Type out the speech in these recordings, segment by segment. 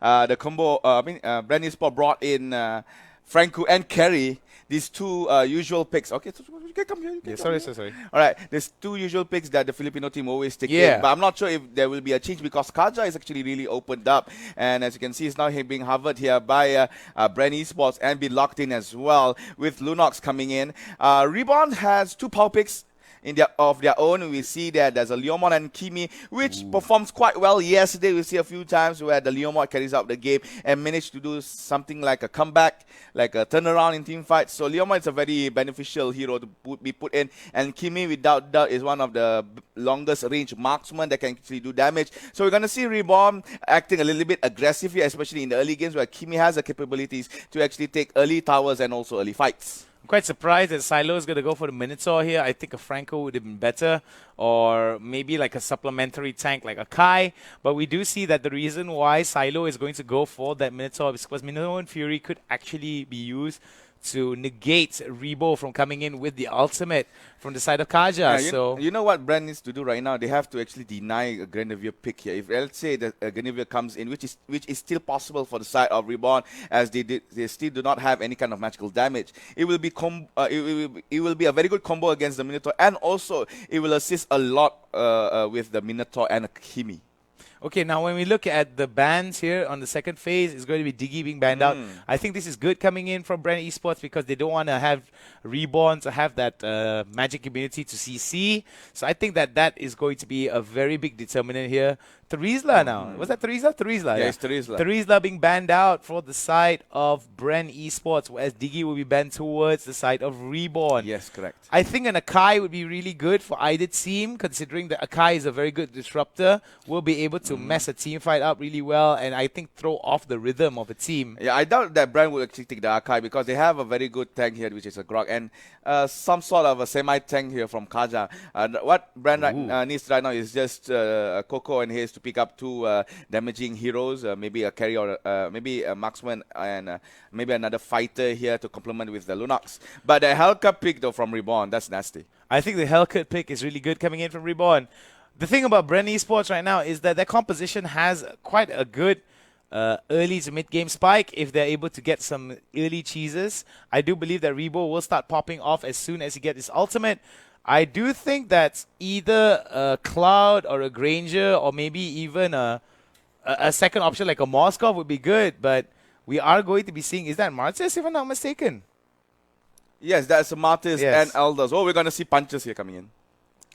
the combo, BREN eSports brought in Franco and Kerry. These two usual picks. Okay, so you can come here. You can Yeah, come here. sorry. All right, there's two usual picks that the Filipino team always take Yeah. in, but I'm not sure if there will be a change because Kaja is actually really opened up, and as you can see, it's now being hovered here by BREN eSports and be locked in as well with Lunox coming in. REBORN has two power picks of their own. We see that there's a Leomon and Kimi, which performs quite well yesterday. We see a few times where the Leomon carries out the game and managed to do something like a comeback, like a turnaround in team fights. So Leomon is a very beneficial hero to be put in, and Kimi, without doubt, is one of the longest range marksmen that can actually do damage. So we're going to see REBORN acting a little bit aggressive here, especially in the early games where Kimi has the capabilities to actually take early towers and also early fights. I'm quite surprised that Silo is going to go for the Minotaur here. I think a Franco would have been better, or maybe like a supplementary tank like a Kai. But we do see that the reason why Silo is going to go for that Minotaur is because Minotaur and Fury could actually be used to negate Rebo from coming in with the ultimate from the side of Kaja. You know what BREN needs to do right now? They have to actually deny a Grenadier pick here. If let's say that a Grenadier comes in, which is still possible for the side of REBORN, as they still do not have any kind of magical damage. It will be it will be a very good combo against the Minotaur, and also it will assist a lot with the Minotaur and a Kimi. Okay, now when we look at the bans here on the second phase, it's going to be Diggy being banned out. I think this is good coming in from BREN eSports because they don't want to have REBORN to have that magic immunity to CC. So I think that is going to be a very big determinant here. Terizla now. Was that Terizla? Terizla, yeah. It's Terizla. Terizla being banned out for the side of BREN eSports, whereas Diggy will be banned towards the side of REBORN. Yes, correct. I think an Akai would be really good for either team, considering that Akai is a very good disruptor. Will be able to mess a team fight up really well, and I think throw off the rhythm of a team. Yeah, I doubt that BREN will actually take the Akai because they have a very good tank here, which is a Grog, and some sort of a semi-tank here from Kaja. What BREN needs right now is just Coco and Haze to pick up two damaging heroes, maybe a carry or maybe a marksman and maybe another fighter here to complement with the Lunox. But the Hellcat pick though from REBORN, that's nasty. I think the Hellcat pick is really good coming in from REBORN. The thing about BREN eSports right now is that their composition has quite a good early to mid-game spike if they're able to get some early cheeses. I do believe that Rebo will start popping off as soon as he gets his ultimate. I do think that either a Cloud or a Granger or maybe even a second option like a Moskov would be good, but we are going to be seeing, is that Martis if I'm not mistaken? Yes, that's Martis and Elders. Oh, we're going to see punches here coming in.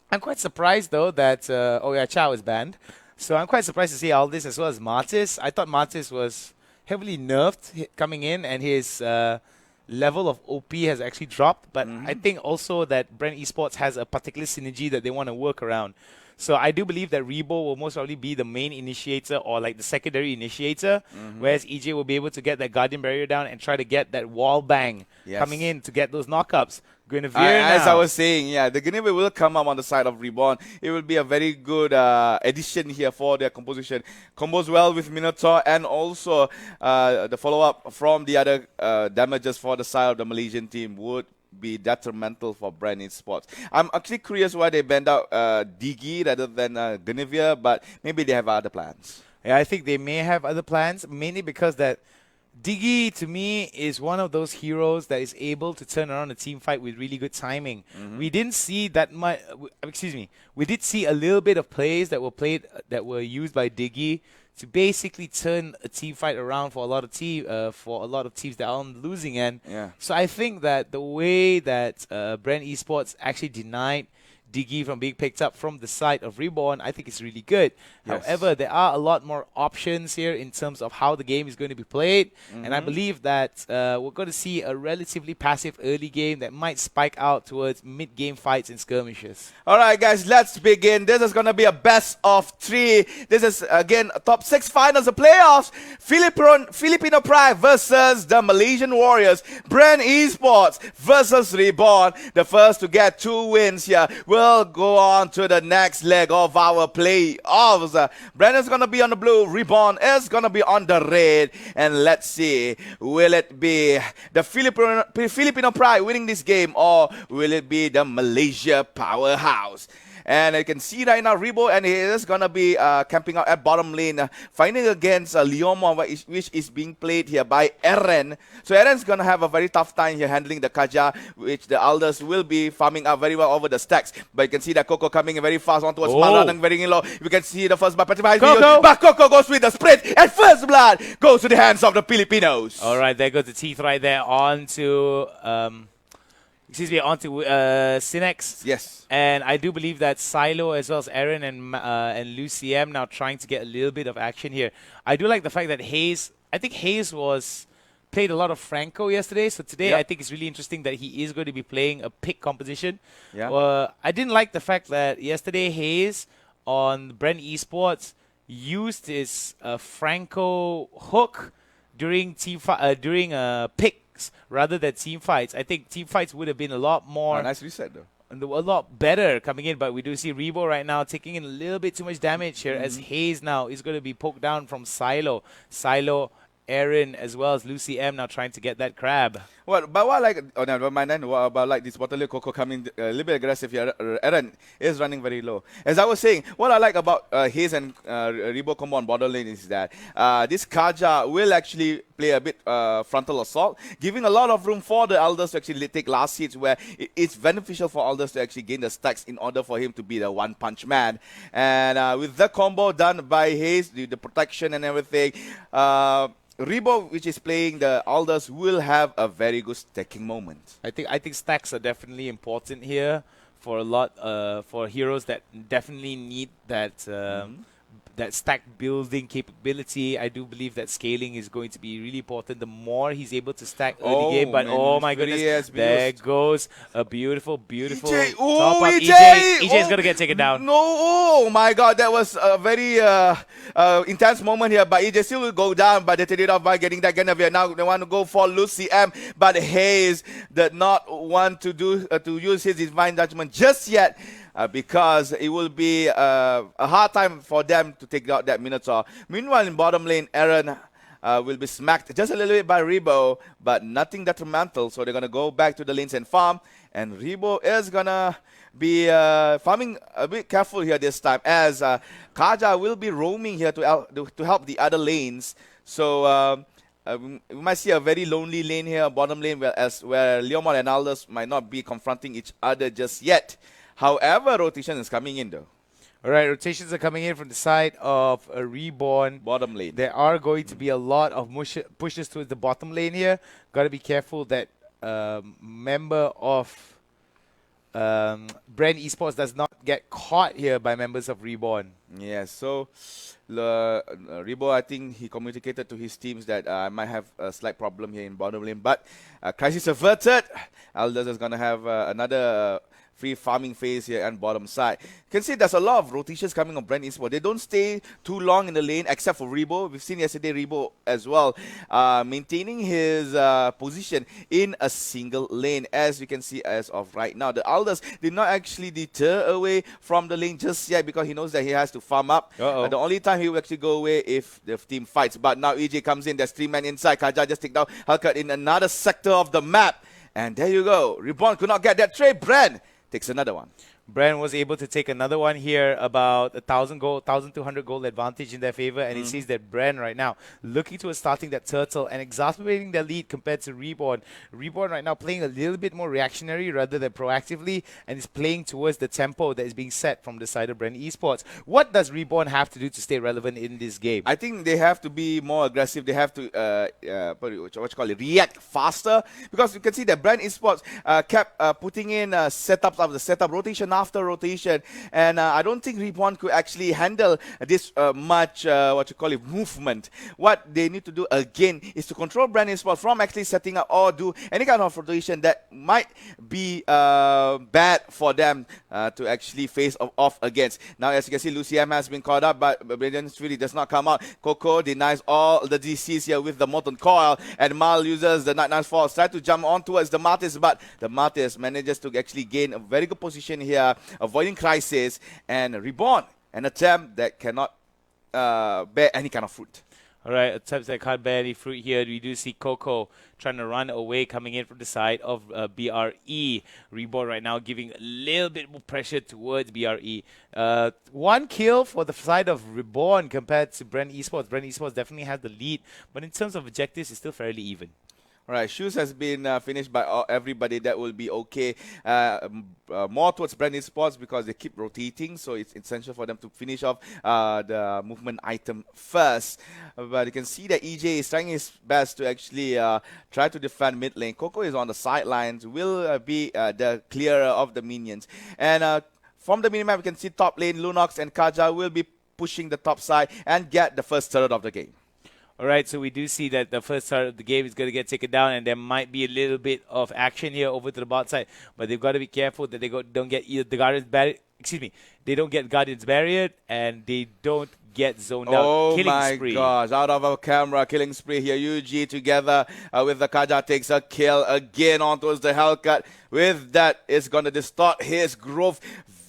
I'm quite surprised though that, Chow is banned. So I'm quite surprised to see Aldis as well as Martis. I thought Martis was heavily nerfed coming in and his level of OP has actually dropped. But I think also that BREN eSports has a particular synergy that they want to work around. So I do believe that Rebo will most probably be the main initiator or like the secondary initiator, whereas EJ will be able to get that Guardian Barrier down and try to get that wall bang coming in to get those knockups. Guinevere as I was saying, yeah, the Guinevere will come up on the side of REBORN. It will be a very good addition here for their composition. Combos well with Minotaur and also the follow-up from the other damages for the side of the Malaysian team would be detrimental for BREN eSports. I'm actually curious why they banned out Diggy rather than Guinevere, but maybe they have other plans. Yeah, I think they may have other plans, mainly because that Diggy, to me, is one of those heroes that is able to turn around a team fight with really good timing. We didn't see that much. We did see a little bit of plays that were used by Diggy to basically turn a team fight around for a lot of teams that are on the losing end. Yeah. So I think that the way that BREN eSports actually denied Diggy from being picked up from the side of REBORN, I think it's really good. Yes. However, there are a lot more options here in terms of how the game is going to be played. And I believe that we're going to see a relatively passive early game that might spike out towards mid-game fights and skirmishes. All right, guys, let's begin. This is going to be a best of 3. This is, again, top 6 finals of playoffs. Filipino Pride versus the Malaysian Warriors. BREN eSports versus REBORN. The first to get 2 wins here will go on to the next leg of our playoffs. BREN is going to be on the blue. REBORN is going to be on the red. And let's see, will it be the Filipino Pride winning this game or will it be the Malaysia powerhouse? And you can see right now Rebo, and he is going to be camping out at bottom lane, fighting against Leomon, which is being played here by Eren. So Eren's going to have a very tough time here handling the Kaja, which the Aldous will be farming up very well over the stacks. But you can see that Coco coming in very fast on towards Malan, very low. You can see the first blood petrified. But Coco goes with the sprint, and first blood goes to the hands of the Filipinos. All right, there goes the teeth right there onto Cinex. Yes. And I do believe that Silo as well as Aaron and Luciem now trying to get a little bit of action here. I do like the fact that I think Hayes played a lot of Franco yesterday. So today I think it's really interesting that he is going to be playing a pick composition. Yeah. I didn't like the fact that yesterday Hayes on BREN Esports used his Franco hook during picks rather than team fights. I think team fights would have been a lot more... nice reset though. A lot better coming in, but we do see Rebo right now taking in a little bit too much damage here as Hayes now is going to be poked down from Silo, Aaron, as well as Lucy M now trying to get that crab. But what I like, oh no, never mind then. What about like this bottom lane Coco coming a little bit aggressive here? Aaron is running very low. As I was saying, what I like about Hayes and Rebo combo on bottom lane is that this Kaja will actually play a bit frontal assault, giving a lot of room for the Aldous to actually take last hits, where it's beneficial for Aldous to actually gain the stacks in order for him to be the one-punch man. And with the combo done by Hayes, the protection and everything, Rebo, which is playing the Aldous, will have a very good stacking moment. I think stacks are definitely important here for a lot for heroes that definitely need that that stack building capability. I do believe that scaling is going to be really important. The more he's able to stack early game, but oh my goodness, there goes a beautiful EJ. top up. EJ! EJ's gonna get taken down. No, oh my God, that was a very intense moment here. But EJ still will go down, but they take it off by getting that Genevieve. Now they want to go for Lucy M, but Hayes did not want to use his divine judgment just yet. Because it will be a hard time for them to take out that Minotaur. Meanwhile, in bottom lane, Aaron will be smacked just a little bit by Rebo, but nothing detrimental. So they're going to go back to the lanes and farm. And Rebo is going to be farming a bit careful here this time, as Kaja will be roaming here to help the other lanes. So we might see a very lonely lane here, bottom lane, where Leomon and Aldous might not be confronting each other just yet. However, rotation is coming in though. All right, rotations are coming in from the side of a Reborn. Bottom lane. There are going to be a lot of pushes towards the bottom lane here. Got to be careful that member of BREN Esports does not get caught here by members of Reborn. Yes, so Rebo, I think he communicated to his teams that I might have a slight problem here in bottom lane, but crisis averted. Aldous is going to have another free farming phase here and bottom side. You can see there's a lot of rotations coming on BREN Esports. They don't stay too long in the lane except for Rebo. We've seen yesterday Rebo as well maintaining his position in a single lane, as you can see as of right now. The Aldous did not actually deter away from the lane just yet because he knows that he has to farm up. The only time he will actually go away if the team fights. But now EJ comes in, there's 3 men inside. Kaja just take down Halkat in another sector of the map. And there you go. Reborn could not get that trade. BREN takes another one. BREN was able to take another one here, about 1,000 gold, 1,200 gold advantage in their favor, and it sees that BREN right now looking towards starting that turtle and exacerbating their lead compared to Reborn. Reborn right now playing a little bit more reactionary rather than proactively, and is playing towards the tempo that is being set from the side of BREN Esports. What does Reborn have to do to stay relevant in this game? I think they have to be more aggressive. They have to react faster, because you can see that BREN Esports kept putting in setups after setup, rotation after rotation, and I don't think Reborn could actually handle this much movement. What they need to do again is to control BREN Esports from actually setting up or do any kind of rotation that might be bad for them to actually face off against. Now, as you can see, Lucy M has been caught up, but Brilliance really does not come out. Coco denies all the DCs here with the Molten Coil, and Mal uses the Night Night's Force, try to jump on towards the Martis, but the Martis manages to actually gain a very good position here, avoiding crisis, and Reborn, an attempt that cannot bear any kind of fruit. All right, attempts that can't bear any fruit here. We do see Coco trying to run away, coming in from the side of BRE. Reborn right now giving a little bit more pressure towards BRE. One kill for the side of Reborn compared to BREN Esports. BREN Esports definitely has the lead, but in terms of objectives, it's still fairly even. All right, shoes has been finished by everybody. That will be okay. More towards BREN Esports because they keep rotating, so it's essential for them to finish off the movement item first. But you can see that EJ is trying his best to actually try to defend mid lane. Coco is on the sidelines, will be the clearer of the minions. And from the minimap, you can see top lane, Lunox and Kaja will be pushing the top side and get the first turret of the game. All right, so we do see that the first start of the game is going to get taken down, and there might be a little bit of action here over to the bot side, but they've got to be careful that they don't get either the Guardian's barrier. Excuse me, they don't get Guardian's barrier, and they don't get zoned out. Oh Killing my spree. gosh, out of our camera, killing spree here. UG together with the Kaja takes a kill again onto the Hellcat. With that, it's going to distort his growth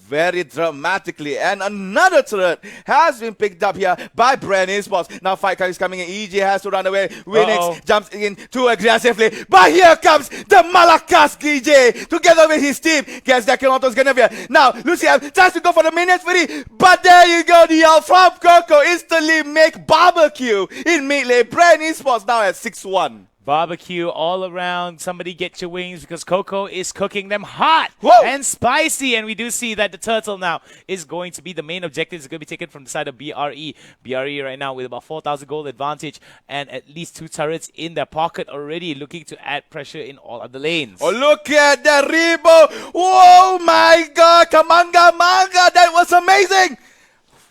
very dramatically, and another turret has been picked up here by BREN Esports. Now fight is coming in. EJ has to run away. Winix jumps in too aggressively, but here comes the Malakas EJ together with his team. Gets that kill onto Ganavia. Now Lucian tries to go for the minions free, but there you go. The ult from Coco instantly make barbecue in mid lane. BREN Esports now at 6-1. Barbecue all around. Somebody get your wings because Coco is cooking them hot and spicy. And we do see that the turtle now is going to be the main objective. It's going to be taken from the side of BRE. BRE right now with about 4,000 gold advantage and at least 2 turrets in their pocket already, looking to add pressure in all other lanes. Oh, look at that Rebo. Oh my God. Kamanga Manga. That was amazing.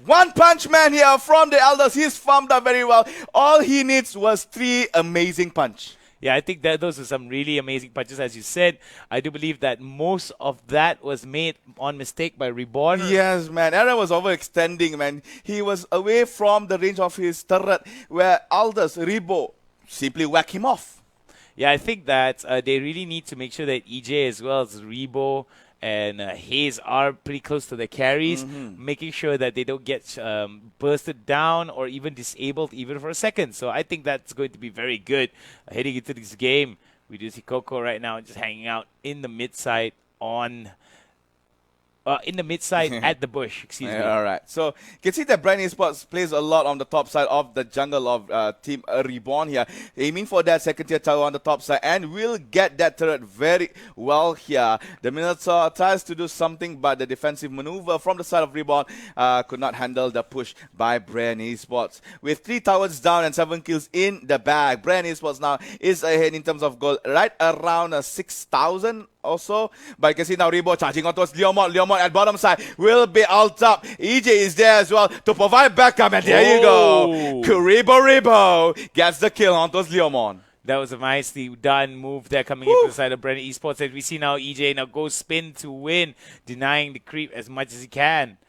One punch man here from the Elders. He's farmed up very well. All he needs was 3 amazing punch. Yeah, I think that those are some really amazing punches, as you said. I do believe that most of that was made on mistake by Reborn. Yes, man. Aaron was overextending, man. He was away from the range of his turret where Aldous, Rebo, simply whack him off. Yeah, I think that they really need to make sure that EJ as well as Rebo and Hayes are pretty close to the carries, making sure that they don't get bursted down or even disabled even for a second. So I think that's going to be very good heading into this game. We do see Coco right now just hanging out in the mid side on... in the mid side at the bush, excuse me. All right. So you can see that BREN Esports plays a lot on the top side of the jungle of Team Reborn here, aiming for that second tier tower on the top side, and will get that turret very well here. The Minotaur tries to do something, but the defensive maneuver from the side of Reborn could not handle the push by BREN Esports. With 3 towers down and 7 kills in the bag, BREN Esports now is ahead in terms of gold, right around 6,000 also. But you can see now Rebo charging on towards Leomon. Leomon at bottom side will be ult up. EJ is there as well to provide backup, and there you go. Rebo gets the kill on towards Leomon. That was a nicely done move there coming into the side of BREN Esports. And we see now EJ now goes spin to win, denying the creep as much as he can.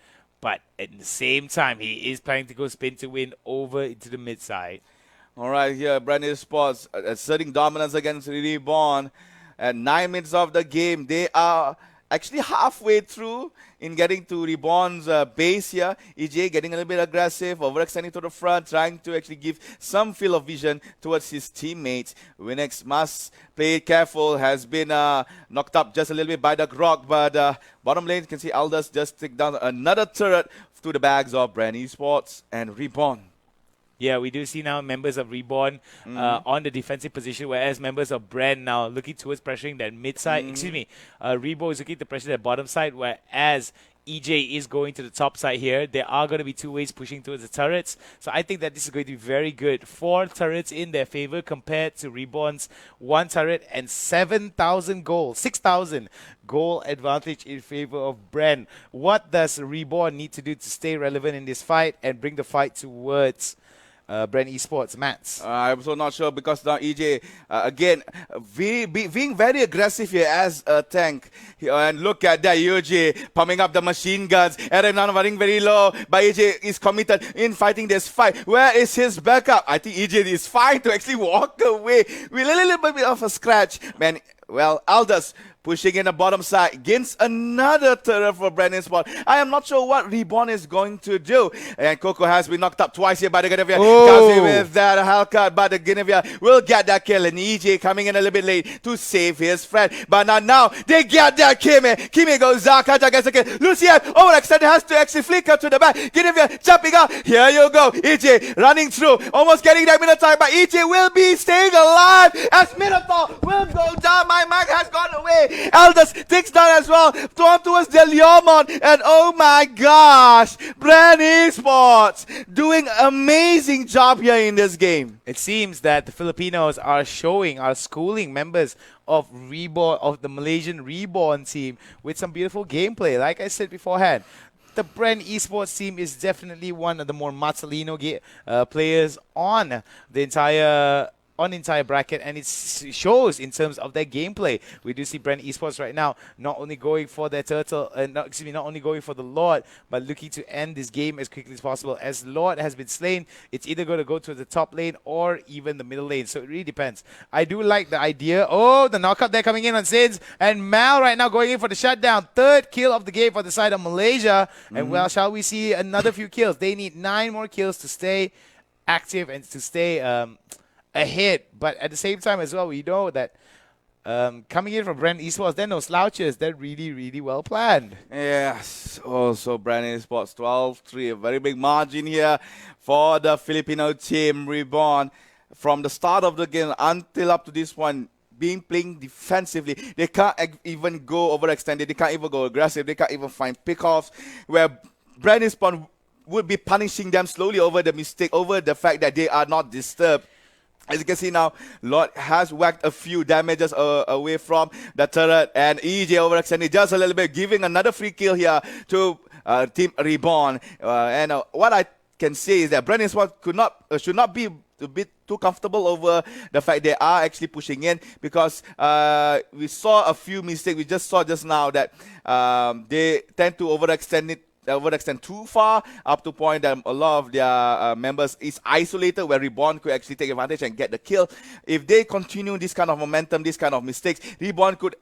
But at the same time, he is planning to go spin to win over into the mid side. All right, here BREN Esports asserting dominance against Reborn. At 9 minutes of the game, they are actually halfway through in getting to Reborn's base here. EJ getting a little bit aggressive, overextending to the front, trying to actually give some field of vision towards his teammates. Winix must play careful, has been knocked up just a little bit by the Grog, but bottom lane, you can see Aldous just take down another turret to the bags of BREN Esports and Reborn. Yeah, we do see now members of Reborn on the defensive position, whereas members of BREN now looking towards pressuring that mid side. Excuse me, Rebo is looking to pressure that bottom side, whereas EJ is going to the top side here. There are going to be 2 ways pushing towards the turrets. So I think that this is going to be very good. 4 turrets in their favor compared to Reborn's 1 turret and 7,000 gold, 6,000 goal advantage in favor of BREN. What does Reborn need to do to stay relevant in this fight and bring the fight towards BREN Esports, Mats? I'm so not sure because now EJ, again, being very aggressive here as a tank. And look at that, EJ pumping up the machine guns. Aaron running very low, but EJ is committed in fighting this fight. Where is his backup? I think EJ is fine to actually walk away with a little bit of a scratch. Man, well, Aldous pushing in the bottom side, gains another turret for BREN ESPORTS. I am not sure what REBORN is going to do. And Coco has been knocked up twice here by the Guinevere. Comes in with that Hellcat, but the Guinevere will get that kill. And EJ coming in a little bit late to save his friend. But now they get that Kimi. Kimi goes down, Kaja gets the kill. Lucien overextended, has to actually flicker to the back. Guinevere jumping up. Here you go. EJ running through, almost getting that Minotaur, but EJ will be staying alive as Minotaur will go down. My mic has gone away. Elders takes down as well. Towards the Leomon. And oh my gosh, BREN ESPORTS doing amazing job here in this game. It seems that the Filipinos are schooling members of REBORN, of the Malaysian REBORN team with some beautiful gameplay. Like I said beforehand, the BREN ESPORTS team is definitely one of the more Marcelino players on the entire bracket, and it shows in terms of their gameplay. We do see BREN ESPORTS right now not only going for their turtle, not only going for the Lord, but looking to end this game as quickly as possible. As Lord has been slain, it's either going to go to the top lane or even the middle lane, so it really depends. I do like the idea. Oh, the knockup there coming in on Sins, and Mal right now going in for the shutdown. Third kill of the game for the side of Malaysia, and well, shall we see another few kills? They need 9 more kills to stay active and to stay ahead. But at the same time as well, we know that coming in from BREN ESPORTS, they're no slouches. They're really, really well planned. Yes, also BREN ESPORTS 12-3, a very big margin here for the Filipino team. REBORN from the start of the game until up to this point, playing defensively. They can't even go overextended. They can't even go aggressive. They can't even find pickoffs, where BREN ESPORTS would be punishing them slowly over the mistake, over the fact that they are not disturbed. As you can see now, Lord has whacked a few damages away from the turret, and EJ overextended just a little bit, giving another free kill here to Team REBORN. And what I can say is that BREN ESPORTS should not be a bit too comfortable over the fact they are actually pushing in, because we saw a few mistakes. We just saw just now that they tend to overextend too far, up to point that a lot of their members is isolated, where REBORN could actually take advantage and get the kill. If they continue this kind of momentum, this kind of mistakes, REBORN could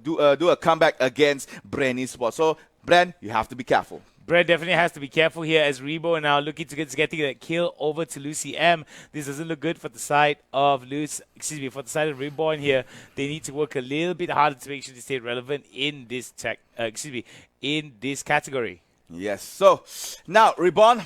do a comeback against BREN ESPORTS. So BREN, you have to be careful. BREN definitely has to be careful here, as Rebo now looking to getting that kill over to Lucy M. This doesn't look good for the side of for the side of REBORN here. They need to work a little bit harder to make sure they stay relevant in this in this category. Yes. So now REBORN,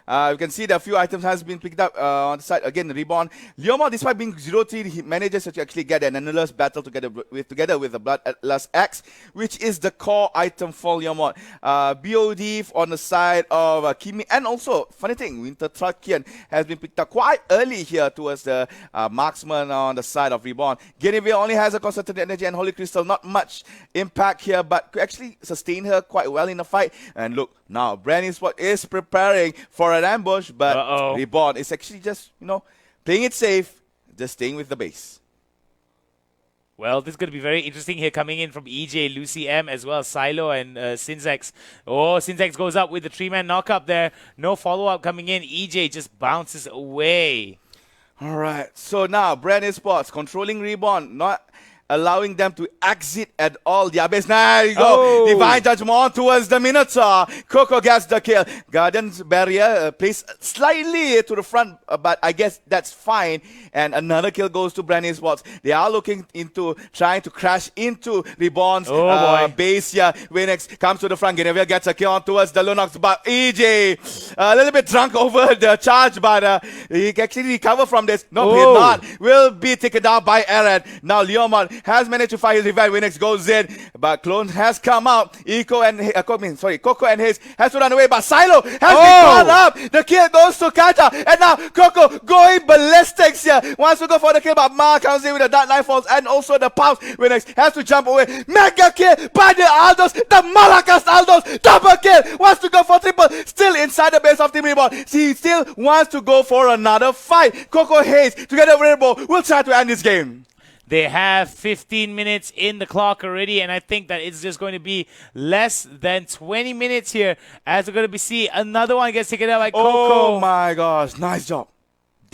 you can see that a few items has been picked up on the side. Again, REBORN. Leomon, despite being 0-3, he manages to actually get an endless battle together with the Blood Atlas Axe, which is the core item for Leomon. BOD on the side of Kimi, and also, funny thing, Winter Trakian has been picked up quite early here towards the marksman on the side of REBORN. Guinevere only has a concentrated energy and Holy Crystal, not much impact here, but could actually sustain her quite well in the fight. And look, now BREN ESPORTS is preparing for an ambush, but REBORN is actually just, playing it safe, just staying with the base. Well, this is going to be very interesting here, coming in from EJ, Lucy M, as well as Silo and Synzex. Oh, Synzex goes up with the 3-man knockup there. No follow-up coming in. EJ just bounces away. All right, so now BREN ESPORTS controlling REBORN, not allowing them to exit at all their base. There you go. Divine Judgment towards the Minotaur. Coco gets the kill. Guardian's Barrier placed slightly to the front, but I guess that's fine. And another kill goes to BREN ESPORTS. They are looking into trying to crash into REBORN's base here. Winx comes to the front. Guinevere gets a kill on towards the Lunox, but EJ a little bit drunk over the charge, but he can actually recover from this. No, he's not. Will be taken down by Eren. Now Leomon has managed to find his revive. Winx goes in, but Clone has come out. Coco and Hayes has to run away, but Silo has been caught up. The kill goes to Kata, and now Coco going ballistics here. Wants to go for the kill, but Ma comes in with the Dark Nightfalls and also the Pulse. Winx has to jump away. Mega kill by the Aldos, the Malakas Aldos. Double kill. Wants to go for triple. Still inside the base of Team REBORN. He still wants to go for another fight. Coco Hayes together with Rainbow will try to end this game. They have 15 minutes in the clock already, and I think that it's just going to be less than 20 minutes here, as we're going to see another one gets taken out by Coco. Oh my gosh, nice job.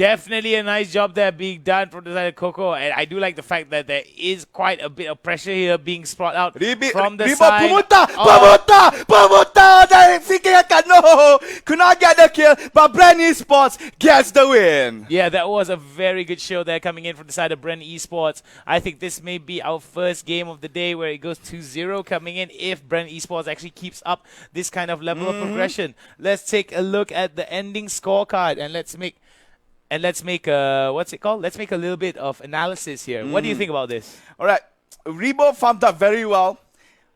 Definitely a nice job there being done from the side of Coco, and I do like the fact that there is quite a bit of pressure here being brought out from the side. Pemuta, they're thinking no, could not get the kill, but BREN eSports gets the win. Yeah, that was a very good show there coming in from the side of BREN eSports. I think this may be our first game of the day where it goes 2-0 coming in if BREN eSports actually keeps up this kind of level of progression. Let's take a look at the ending scorecard and let's make what's it called? Let's make a little bit of analysis here. What do you think about this? All right, Rebo farmed up very well,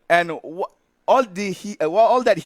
and all that